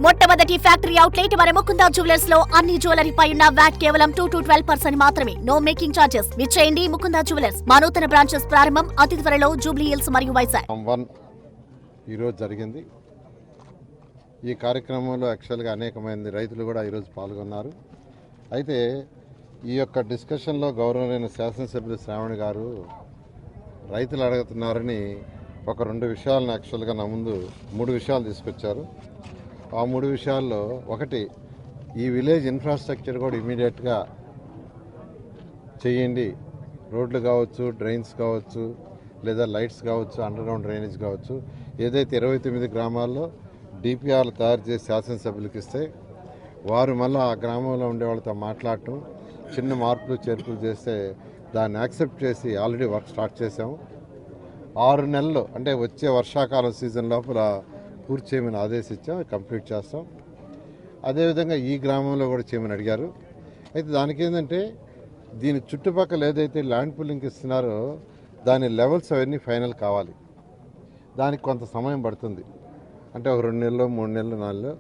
మొట్టమొదటి factory outlet మన Mukunda jewellers లో అన్ని జ్యువెలరీ పై ఉన్న వ్యాట్ కేవలం 2 to 12% మాత్రమే. No making charges. విచ్చేయండి ముకుందా జ్యువెలర్స్. మా నూతన బ్రాంచెస్ ప్రారంభం అతి త్వరలో జూబ్లీ హిల్స్ మరియు వైజాగ్. ఈరోజు జరిగింది. ఈ కార్యక్రమంలో యాక్చువల్గా అనేక మంది రైతులు కూడా ఈరోజు పాల్గొన్నారు. అయితే ఈ యొక్క డిస్కషన్లో గౌరవమైన శాసనసభ్యులు శ్రావణ్ గారు రైతులు అడుగుతున్నారని ఒక 2 విషయాలను యాక్చువల్గా నా ముందు 3 విషయాలు తీసుకొచ్చారు. ఆ 3 విషయాల్లో ఒకటి, ఈ విలేజ్ ఇన్ఫ్రాస్ట్రక్చర్ కూడా ఇమీడియట్గా చేయండి. రోడ్లు కావచ్చు, డ్రైన్స్ కావచ్చు, లేదా లైట్స్ కావచ్చు, అండర్గ్రౌండ్ డ్రైనేజ్ కావచ్చు. ఏదైతే 29 గ్రామాల్లో డిపిఆర్లు తయారు చేసి శాసనసభ్యులకు ఇస్తే వారు మళ్ళీ ఆ గ్రామంలో ఉండే వాళ్ళతో మాట్లాడటం, చిన్న మార్పులు చేర్పులు చేస్తే దాన్ని యాక్సెప్ట్ చేసి ఆల్రెడీ వర్క్ స్టార్ట్ చేసాము. 6 నెలలు అంటే వచ్చే వర్షాకాలం సీజన్ లోపల పూర్తి చేయమని ఆదేశించాం. కంప్లీట్ చేస్తాం. అదేవిధంగా ఈ గ్రామంలో కూడా చేయమని అడిగారు. అయితే దానికి ఏంటంటే దీని చుట్టుపక్కల ఏదైతే ల్యాండ్ పూలింగ్ ఇస్తున్నారో దాని లెవెల్స్ అవన్నీ ఫైనల్ కావాలి. దానికి కొంత సమయం పడుతుంది. అంటే ఒక 2 నెలలు, 3 నెలలు, 4 నెలలు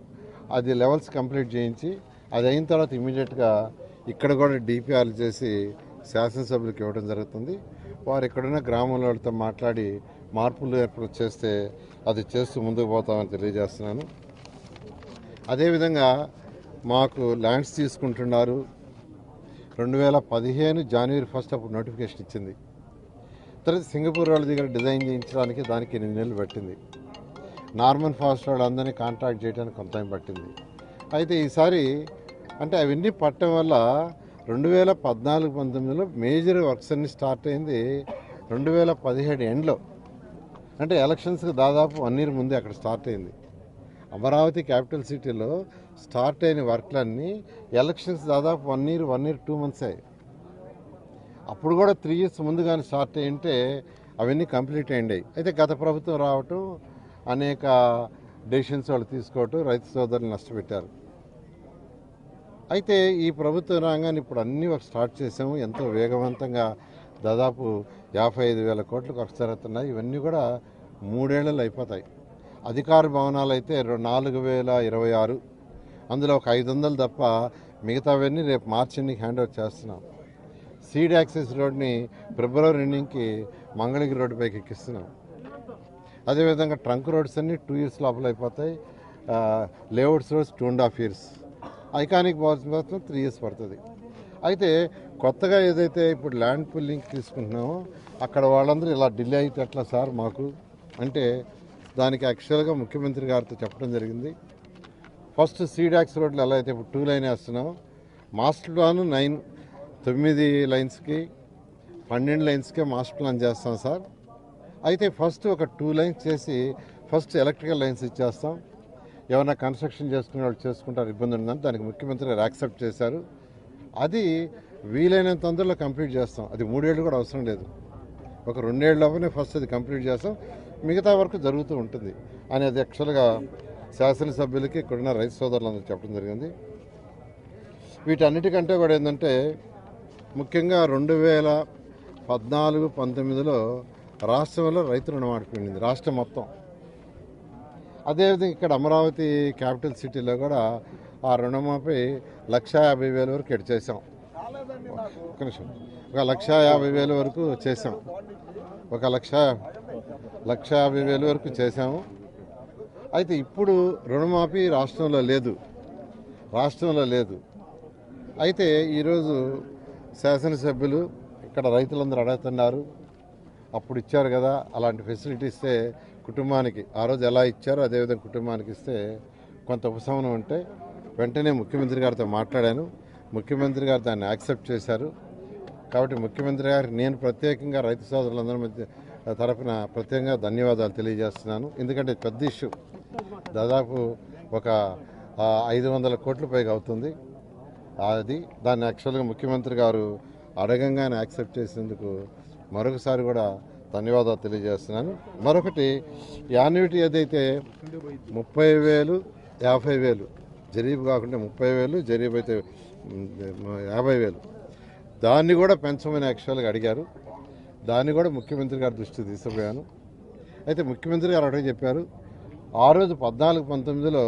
అది లెవెల్స్ కంప్లీట్ చేయించి అది అయిన తర్వాత ఇమీడియట్గా ఇక్కడ కూడా డిపిఆర్లు చేసి శాసనసభ్యులకు ఇవ్వడం జరుగుతుంది. వారు ఎక్కడున్న గ్రామంలో మాట్లాడి మార్పులు ఏర్పాటు చేస్తే అది చేస్తూ ముందుకు పోతామని తెలియజేస్తున్నాను. అదేవిధంగా మాకు ల్యాండ్స్ తీసుకుంటున్నారు. 2015 జనవరి 1 అప్పుడు నోటిఫికేషన్ ఇచ్చింది. తర్వాత సింగపూర్ వాళ్ళ దగ్గర డిజైన్ చేయించడానికి దానికి 8 నెలలు పట్టింది. నార్మన్ ఫారెస్ట్ వాళ్ళు అందరినీ కాంట్రాక్ట్ చేయడానికి కొంత టైం పట్టింది. అయితే ఈసారి అంటే అవన్నీ పట్టడం వల్ల 2014-19లో మేజర్ వర్క్స్ అన్నీ స్టార్ట్ అయింది 2017 ఎండ్లో. అంటే ఎలక్షన్స్కి దాదాపు 1 year ముందే అక్కడ స్టార్ట్ అయింది. అమరావతి క్యాపిటల్ సిటీలో స్టార్ట్ అయిన వర్క్లన్నీ ఎలక్షన్స్ దాదాపు 1 year 2 months అయ్యాయి. అప్పుడు కూడా 3 years ముందుగానే స్టార్ట్ అయ్యింటే అవన్నీ కంప్లీట్ అయ్యాయి. అయితే గత ప్రభుత్వం రావటం, అనేక డెసిషన్స్ వాళ్ళు తీసుకోవటం రైతు సోదరులు నష్టపెట్టారు. అయితే ఈ ప్రభుత్వం రాగానే ఇప్పుడు అన్ని వర్క్ స్టార్ట్ చేసాము. ఎంతో వేగవంతంగా దాదాపు 55,000 కోట్లు ఖర్చు జరుగుతున్నాయి. ఇవన్నీ కూడా 3 ఏళ్లలో అయిపోతాయి. అధికార భవనాలు అయితే 4,026, అందులో ఒక 500 తప్ప మిగతావన్నీ రేపు మార్చి ఎండింగ్కి హ్యాండ్ ఓవర్ చేస్తున్నాం. సీడ్ యాక్సెస్ రోడ్ని ఫిబ్రవరి ఎండింగ్కి మంగళగిరి రోడ్డు పైకి ఎక్కిస్తున్నాం. అదేవిధంగా ట్రంక్ రోడ్స్ అన్నీ 2 years లోపల అయిపోతాయి. Layouts roads 2.5 years, iconic balls మాత్రం 3 years పడుతుంది. అయితే కొత్తగా ఏదైతే ఇప్పుడు ల్యాండ్ పూలింగ్ తీసుకుంటున్నామో అక్కడ వాళ్ళందరూ ఇలా డిలే అయితే ఎట్లా సార్ మాకు అంటే దానికి యాక్చువల్గా ముఖ్యమంత్రి గారితో చెప్పడం జరిగింది. ఫస్ట్ సీడాక్స్ రోడ్లు ఎలా అయితే ఇప్పుడు 2 lane వేస్తున్నామో మాస్టర్ ప్లాన్ 9 లైన్స్కి 12 లైన్స్కే మాస్టర్ ప్లాన్ చేస్తాం సార్. అయితే ఫస్ట్ ఒక 2 lines చేసి ఫస్ట్ ఎలక్ట్రికల్ లైన్స్ ఇచ్చేస్తాం. ఏమైనా కన్స్ట్రక్షన్ చేసుకునే వాళ్ళు చేసుకుంటారు, ఇబ్బంది ఉందని దానికి ముఖ్యమంత్రి గారు యాక్సెప్ట్ చేశారు. అది వీలైనంత తొందరలో కంప్లీట్ చేస్తాం. అది 3 ఏళ్ళు కూడా అవసరం లేదు. ఒక 2 ఏళ్ళలోనే ఫస్ట్ అది కంప్లీట్ చేస్తాం. మిగతా వరకు జరుగుతూ ఉంటుంది అనేది యాక్చువల్గా శాసనసభ్యులకి ఇక్కడున్న రైతు సోదరులందరూ చెప్పడం జరిగింది. వీటన్నిటికంటే కూడా ఏంటంటే ముఖ్యంగా 2014-19లో రాష్ట్రంలో రైతు రుణమాఫీ ఉండింది రాష్ట్రం మొత్తం. అదేవిధంగా ఇక్కడ అమరావతి క్యాపిటల్ సిటీలో కూడా ఆ రుణమాఫీ 1,50,000 వరకు ఎటు చేసాం. ఒక నిమిషం, 1,50,000 వరకు చేసాం. 1,50,000 వరకు చేసాము. అయితే ఇప్పుడు రుణమాఫీ రాష్ట్రంలో లేదు. అయితే ఈరోజు శాసనసభ్యులు ఇక్కడ రైతులందరూ అడుగుతున్నారు, అప్పుడు ఇచ్చారు కదా అలాంటి ఫెసిలిటీ ఇస్తే కుటుంబానికి ఆ రోజు ఎలా ఇచ్చారో అదేవిధంగా కుటుంబానికి ఇస్తే కొంత ఉపశమనం ఉంటే వెంటనే ముఖ్యమంత్రి గారితో మాట్లాడాను. ముఖ్యమంత్రి గారు దాన్ని యాక్సెప్ట్ చేశారు. కాబట్టి ముఖ్యమంత్రి గారికి నేను ప్రత్యేకంగా రైతు సోదరులందరి మధ్య తరఫున ప్రత్యేకంగా ధన్యవాదాలు తెలియజేస్తున్నాను. ఎందుకంటే పెద్ద ఇష్యూ, దాదాపు ఒక 500 కోట్ల పైగా అవుతుంది. దాన్ని యాక్చువల్గా ముఖ్యమంత్రి గారు అడగంగానే యాక్సెప్ట్ చేసేందుకు మరొకసారి కూడా ధన్యవాదాలు తెలియజేస్తున్నాను. మరొకటి, యాన్యుటీ ఏదైతే 30,000, 50,000 జరీబు కాకుండా 30,000, జరీబు అయితే 50,000 దాన్ని కూడా పెంచమని యాక్చువల్గా అడిగారు. దాన్ని కూడా ముఖ్యమంత్రి గారి దృష్టికి తీసుకుపోయాను. అయితే ముఖ్యమంత్రి గారు ఒకటే చెప్పారు, ఆ రోజు 14-19లో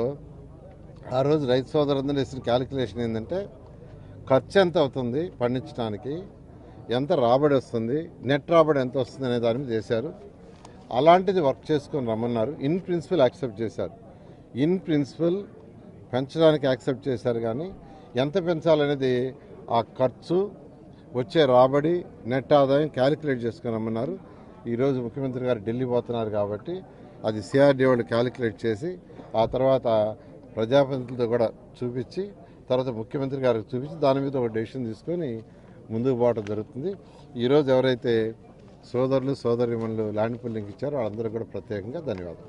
ఆ రోజు రైతు సోదరులందరూ వేసిన క్యాలిక్యులేషన్ ఏంటంటే ఖర్చు ఎంత అవుతుంది పండించడానికి, ఎంత రాబడి వస్తుంది, నెట్ రాబడి ఎంత వస్తుంది అనే దాని మీద చేశారు. అలాంటిది వర్క్ చేసుకొని రమ్మన్నారు. ఇన్ ప్రిన్సిపల్ యాక్సెప్ట్ చేశారు. ఇన్ ప్రిన్సిపల్ పెంచడానికి యాక్సెప్ట్ చేశారు, కానీ ఎంత పెంచాలనేది ఆ ఖర్చు, వచ్చే రాబడి, నెట్ ఆదాయం క్యాలిక్యులేట్ చేసుకొని రమ్మన్నారు. ఈరోజు ముఖ్యమంత్రి గారు ఢిల్లీ పోతున్నారు కాబట్టి అది సిఆర్డీ వాళ్ళు క్యాలిక్యులేట్ చేసి ఆ తర్వాత ప్రజాప్రతినిధులతో కూడా చూపించి తర్వాత ముఖ్యమంత్రి గారికి చూపించి దాని మీద ఒక డెసిషన్ తీసుకొని ముందుకు పోవడం జరుగుతుంది. ఈరోజు ఎవరైతే సోదరులు సోదరిమణులు ల్యాండ్ పుల్లింగ్ ఇచ్చారో వాళ్ళందరూ కూడా ప్రత్యేకంగా ధన్యవాదాలు.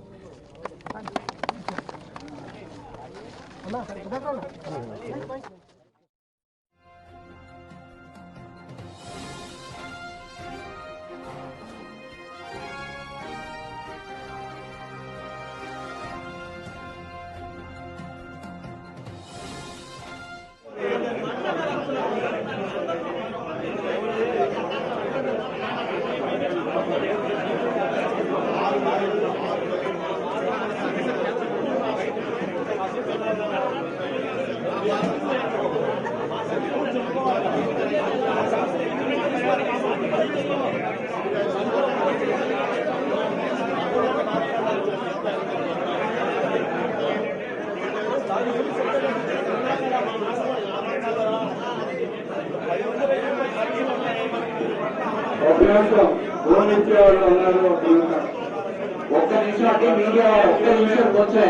ఒక్క నిమిషం అంటే మీడియా ఒక్క నిమిషం కొంచెం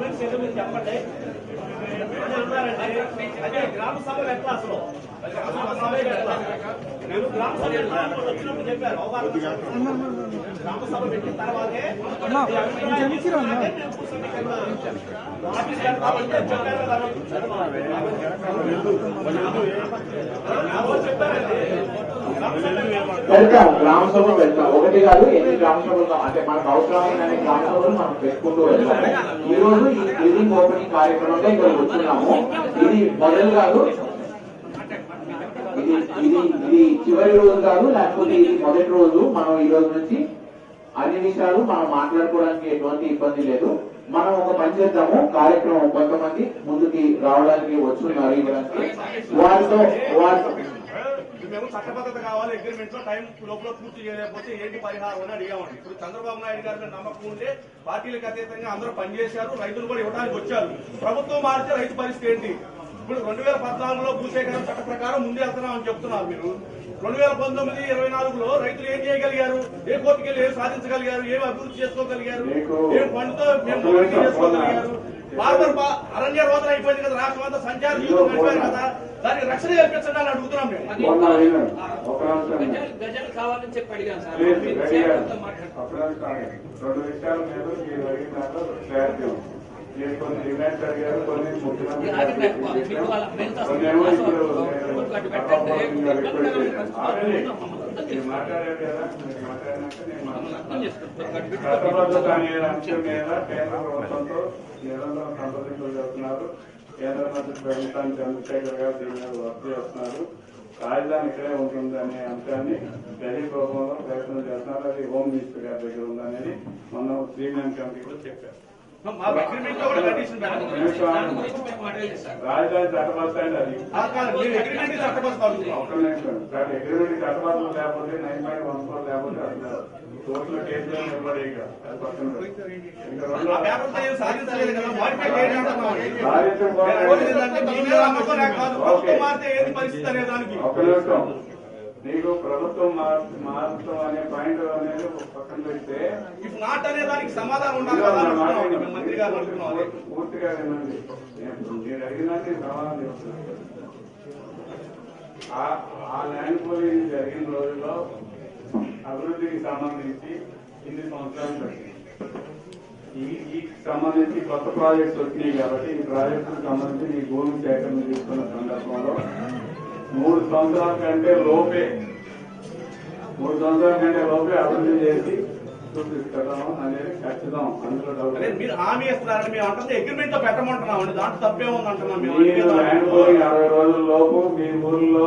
వెనక్కి చెప్పండి. అదే గ్రామ సభలు ఎట్లా అసలు నేను గ్రామ సభ వచ్చినప్పుడు చెప్పారు గ్రామ సభ పెట్టిన తర్వాతే గ్రామ సభ పెడతాం. ఒకటి కాదు, ఎన్ని గ్రామ సభలు అంటే మనకు అవసరమైన గ్రామ సభలు మనం పెట్టుకుంటూ వెళ్తాము. ఈ రోజు ఈ బిల్డింగ్ ఓపెనింగ్ కార్యక్రమంలో ఇక్కడ వచ్చున్నాము. ఇది మొదలు కాదు, ఇది చివరి రోజు కాదు, లేకపోతే ఇది మొదటి రోజు. మనం ఈ రోజు నుంచి అన్ని విషయాలు మనం మాట్లాడుకోవడానికి ఎటువంటి ఇబ్బంది లేదు. మనం ఒక పని చేద్దాము, కార్యక్రమం కొంతమంది ముందుకి రావడానికి వచ్చున్నారు. ఇవ్వడానికి వారితో మేము చట్టబద్ధత కావాలి, అగ్రిమెంట్ లో టైం లోపల పూర్తి చేయలేకపోతే ఏంటి పరిహారం అని అడిగామండి. ఇప్పుడు చంద్రబాబు నాయుడు గారి మీద నమ్మకం ఉంటే పార్టీలకు అతీతంగా అందరూ పనిచేశారు, రైతులు కూడా ఇవ్వడానికి వచ్చారు. ప్రభుత్వం మారితే రైతు పరిస్థితి ఏంటి? ఇప్పుడు 2014లో భూసేకరణ చట్ట ప్రకారం ముందే వెళ్తున్నామని చెప్తున్నారు మీరు. 2019, 24లో రైతులు ఏం చేయగలిగారు? ఏ కోర్టుకి వెళ్ళి ఏం సాధించగలిగారు? ఏం అభివృద్ధి చేసుకోగలిగారు? ఏం పండుతో మేము చేసుకోగలిగారు? బార్బర్ అరణ్య రోదన అయిపోయింది కదా, రాష్ట్రం అంతా సంచార జీవితం అయిపోయింది కదా, దానికి రక్షణ కల్పించండి అని అడుగుతున్నాం మేము. గజలు కావాలని చెప్పి అడిగాను సార్. 2 విషయాల మీద కొన్ని డిమాండ్స్ అడిగారు, కొన్ని ముఖ్యమంత్రి మాట్లాడారు కదా. చట్టబద్ధత అనే అంశం మీద కేంద్ర ప్రభుత్వంతో నిరంతరం సంప్రదింపులు జరుగుతున్నారు. కేంద్ర మంత్రి ప్రభుత్వాన్ని చంద్రశేఖర్ గారు దీని మీద వర్క్ చేస్తున్నారు. రాజధాని ఇక్కడే ఉంటుంది అనే అంశాన్ని ఢిల్లీ ప్రభుత్వంలో ప్రయత్నం చేస్తున్నారు. అది హోమ్ మినిస్టర్ గారి దగ్గర ఉందనేది మొన్న 3 మ్యాన్ కమిటీ కూడా చెప్పారు. రాజధాని చట్టబద్ధ అది అగ్రిమెంట్ చట్టబద్ధం లేకపోతే 9.14 లేకపోతే అంటున్నారు. కోర్టులో కేసులు నిలబడే అది పక్కన ఒక్క నిమిషం. నీకు ప్రభుత్వం మారుతాం అనే పాయింట్ అనేది పక్కన పెడితే నాట్ అనే దానికి సమాధానం ఉండాలి. పూర్తిగా వినండి, మీరు అడిగినాక సమాధానం చెప్తున్నాను. ఆ ల్యాండ్ పూలింగ్ జరిగిన రోజుల్లో అభివృద్ధికి సంబంధించి 8 సంవత్సరాలు పట్టింది. ఈ సంబంధించి కొత్త ప్రాజెక్ట్స్ వచ్చినాయి కాబట్టి ఈ ప్రాజెక్టుకు సంబంధించి ఈ భూమి సేకరణ తీసుకున్న సందర్భంలో 3 సంవత్సరాల కంటే లోపే అభివృద్ధి చేసి తీసుకెళ్ళడం అనేది ఖచ్చితం, అందులో డౌట్ అదే మీరు హామీ ఇస్తున్నారని మేము అంటే అగ్రిమెంట్ లో పెట్టమంటున్నాం అండి, దాంట్లో తప్పే ఉంది అంటున్నాం మేము. మీరు ల్యాండ్ పోలింగ్ 60 రోజుల లోపు మీ ఊర్లో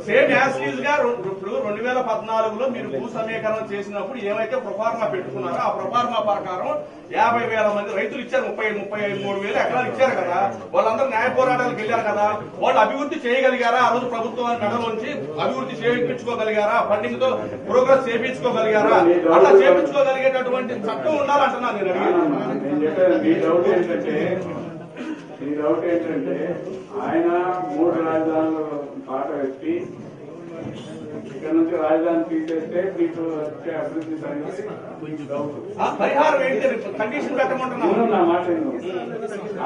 సేమ్ యాజ్ ఈజ్ గా ఇప్పుడు 2014లో మీరు భూ సమీకరణ చేసినప్పుడు ఏమైతే ప్రొఫార్మా పెట్టుకున్నారో ఆ ప్రొఫార్మా ప్రకారం 50,000 మంది రైతులు ఇచ్చారు, 33,000 ఎకరాలు ఇచ్చారు కదా, వాళ్ళందరూ న్యాయ పోరాటాలకు వెళ్ళారు కదా, వాళ్ళు అభివృద్ధి చేయగలిగారా? ఆ రోజు ప్రభుత్వాన్ని మెడలోంచి అభివృద్ధి చేయించుకోగలిగారా? ఫండింగ్ తో ప్రోగ్రెస్ చేయించుకోగలిగారా? అట్లా చేయించుకోగలిగేటటువంటి చట్టం ఉండాలంటున్నాను నేను అడిగి. నేను చెప్పేది మీ డౌట్ ఏంటంటే ఆయన 3 రాజధానులు పాట పెట్టి ఇక్కడ నుంచి రాజధాని తీసేస్తే మీకు వచ్చే అభివృద్ధి సంగతి కొంచెం డౌట్. ఆ పరిహారం ఏంటి? కండిషన్ పెట్టమంటున్నాను. నా మాట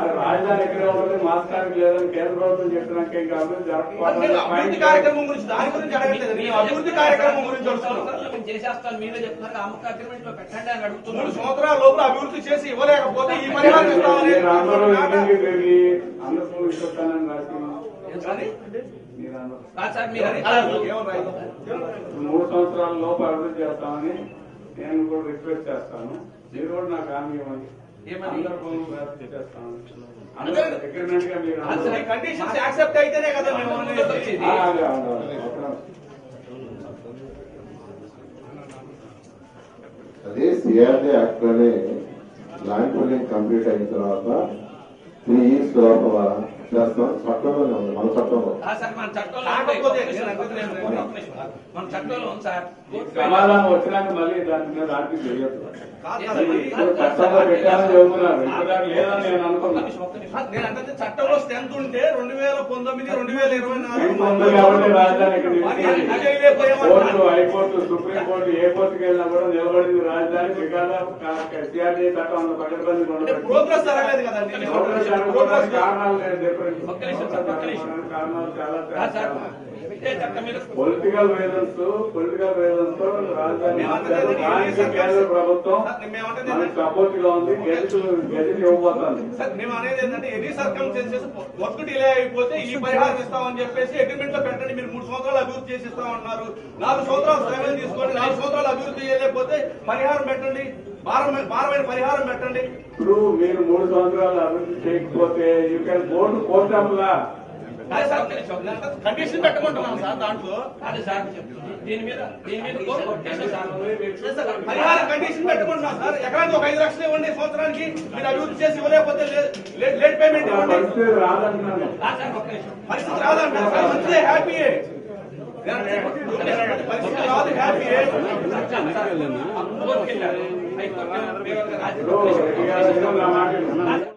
అది రాజధాని ఎక్కడ ఉంటుంది, మాస్టార్కి లేదని కేంద్ర ప్రభుత్వం చెప్పినాక ఇంకా అభివృద్ధి అభివృద్ధి కార్యక్రమం గురించి దాని గురించి అడగట్లేదు, నేను అభివృద్ధి కార్యక్రమం గురించి అడుగుతున్నాను. చేసేస్తాను మీరే చెప్తున్నారు అమ్మక అగ్రిమెంట్ లో పెట్టండి అని అడుగుతున్నారు. 3 సంవత్సరాల లోపల అభివృద్ధి చేసి ఇవ్వలేకపోతే ఈ పరిహారం ఇస్తామని అందరూ ఇస్తానని రాసి మీరు అన్నారు. కాదు సార్ మీరు అది 3 సంవత్సరాల లోపు అభివృద్ధి చేస్తామని నేను కూడా రిక్వెస్ట్ చేస్తాను. మీరు కూడా నాకు హామీ ఇవ్వండి. అందరూ పనులు అభివృద్ధి చేస్తాను. అందరూ అగ్రిమెంట్ గా మీరు అందరూ కండిషన్స్ యాక్సెప్ట్ అయితేనే కదా మేము అనేది. అదే అవును. అదే సిఆర్డీ యాక్ట్ లోనే ల్యాండ్ పూలింగ్ కంప్లీట్ అయిన తర్వాత 3 years లోపల చేస్తాం. చట్టంలోనే ఉంది, మన చట్టంలో. సార్ మన చట్టంలో మన చట్టంలో ఉంది సార్. సమాధానం వచ్చినాక మళ్ళీ దాని మీద ఆర్టికల్ చేయొద్దు. కాదు కదా మరి. చట్టంలో పెట్టాలని చెబుతున్నారు, ఇప్పుడు లేదని నేను అనుకున్నాను. నేను అంటే చట్టంలో స్ట్రెంత్ ఉంటే 2019, 2024 ఉంది కాబట్టి రాజధాని ఇక్కడ అదే ఇదే పోయేమన్నా. కోర్టు, హైకోర్టు, సుప్రీం కోర్టు ఏ కోర్టుకి వెళ్ళినా కూడా నిలబడింది రాజధాని. సిఆర్డీ చట్టం అంత పకడ్బందీగా అంటే ఉండదు. ప్రోగ్రెస్ జరగలేదు కదండి. ప్రోగ్రెస్ కారణాలు లేదు, డిఫరెంట్ కారణాలు చాలా చాలా పొలిటికల్ రీజన్స్ తో రాజధాని కేంద్ర ప్రభుత్వం మనకు సపోర్ట్ గా ఉంది. గెజిట్ ఇవ్వబోతోంది. మేము అనేది ఏంటంటే ఎనీ సర్కమ్స్టెన్సెస్ వర్క్ డిలే అయిపోతే ఈ పరిహారం ఇస్తామని చెప్పేసి అగ్రిమెంట్ లో పెట్టండి. మీరు 3 సంవత్సరాలు అభివృద్ధి చేసి ఇస్తామన్నారు. 4 సంవత్సరాలు శ్రమలు తీసుకోండి. 4 సంవత్సరాలు అభివృద్ధి చేయలేకపోతే పరిహారం పెట్టండి, భారమైన పరిహారం పెట్టండి. ఇప్పుడు మీరు 3 సంవత్సరాలు అభివృద్ధి చేయకపోతే you can go to court of law. Condition పెట్టమంటున్నాం సార్. దాంట్లో అదే సార్ దీని మీద పరిహారం కండిషన్ పెట్టమంటున్నాం సార్. ఎకరానికి ఒక 5 లక్షలు ఇవ్వండి సంవత్సరానికి. మీరు అభివృద్ధి చేసి ఇవ్వలేకపోతే లేట్ పేమెంట్ ఇవ్వండి. పరిస్థితి రాదంటున్నాను. పరిస్థితి రాదంటారు సార్. మంచిదే, హ్యాపీయే. పరిస్థితి రాదు, హ్యాపీయే. ఇప్పుడు రెడ్డి గారు నా మాట